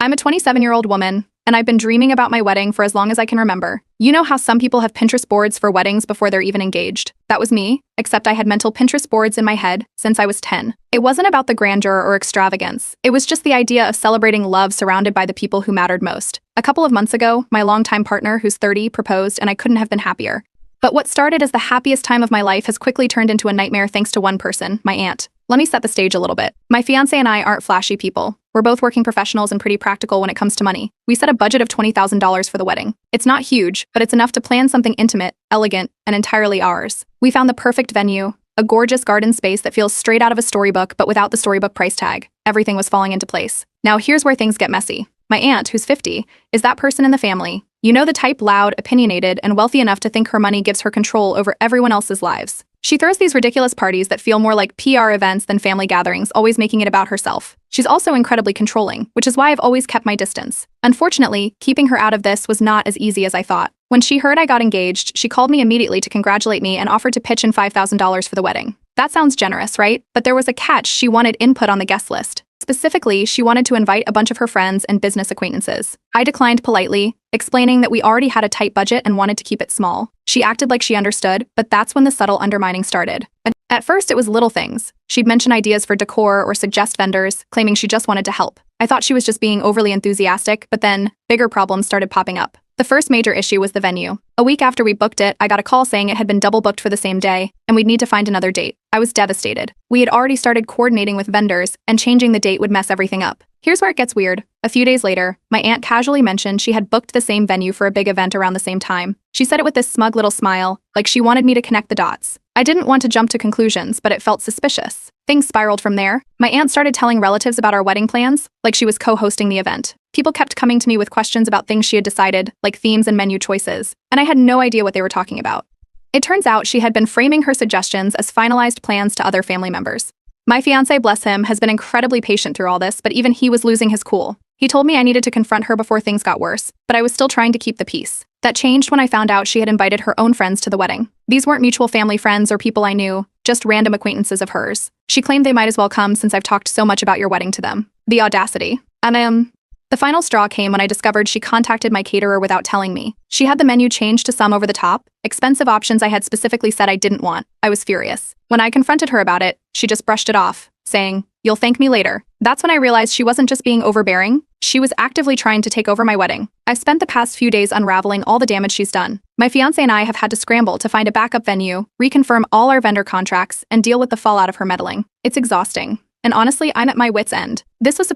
I'm a 27-year-old woman, and I've been dreaming about my wedding for as long as I can remember. You know how some people have Pinterest boards for weddings before they're even engaged? That was me, except I had mental Pinterest boards in my head since I was 10. It wasn't about the grandeur or extravagance. It was just the idea of celebrating love surrounded by the people who mattered most. A couple of months ago, my longtime partner, who's 30, proposed, and I couldn't have been happier. But what started as the happiest time of my life has quickly turned into a nightmare thanks to one person, my aunt. Let me set the stage a little bit. My fiancé and I aren't flashy people. We're both working professionals and pretty practical when it comes to money. We set a budget of $20,000 for the wedding. It's not huge, but it's enough to plan something intimate, elegant, and entirely ours. We found the perfect venue, a gorgeous garden space that feels straight out of a storybook but without the storybook price tag. Everything was falling into place. Now here's where things get messy. My aunt, who's 50, is that person in the family. You know, the type loud, opinionated, and wealthy enough to think her money gives her control over everyone else's lives. She throws these ridiculous parties that feel more like PR events than family gatherings, always making it about herself. She's also incredibly controlling, which is why I've always kept my distance. Unfortunately, keeping her out of this was not as easy as I thought. When she heard I got engaged, she called me immediately to congratulate me and offered to pitch in $5,000 for the wedding. That sounds generous, right? But there was a catch. She wanted input on the guest list. Specifically, she wanted to invite a bunch of her friends and business acquaintances. I declined politely, explaining that we already had a tight budget and wanted to keep it small. She acted like she understood, but that's when the subtle undermining started. At first, it was little things. She'd mention ideas for decor or suggest vendors, claiming she just wanted to help. I thought she was just being overly enthusiastic, but then bigger problems started popping up. The first major issue was the venue. A week after we booked it, I got a call saying it had been double booked for the same day, and we'd need to find another date. I was devastated. We had already started coordinating with vendors, and changing the date would mess everything up. Here's where it gets weird. A few days later, my aunt casually mentioned she had booked the same venue for a big event around the same time. She said it with this smug little smile, like she wanted me to connect the dots. I didn't want to jump to conclusions, but it felt suspicious. Things spiraled from there. My aunt started telling relatives about our wedding plans, like she was co-hosting the event. People kept coming to me with questions about things she had decided, like themes and menu choices, and I had no idea what they were talking about. It turns out she had been framing her suggestions as finalized plans to other family members. My fiancé, bless him, has been incredibly patient through all this, but even he was losing his cool. He told me I needed to confront her before things got worse, but I was still trying to keep the peace. That changed when I found out she had invited her own friends to the wedding. These weren't mutual family friends or people I knew, just random acquaintances of hers. She claimed they might as well come since I've talked so much about your wedding to them. The audacity. The final straw came when I discovered she contacted my caterer without telling me. She had the menu changed to some over the top, expensive options I had specifically said I didn't want. I was furious. When I confronted her about it, she just brushed it off, saying, "You'll thank me later." That's when I realized she wasn't just being overbearing, she was actively trying to take over my wedding. I've spent the past few days unraveling all the damage she's done. My fiancé and I have had to scramble to find a backup venue, reconfirm all our vendor contracts, and deal with the fallout of her meddling. It's exhausting. And honestly, I'm at my wit's end. This was supposed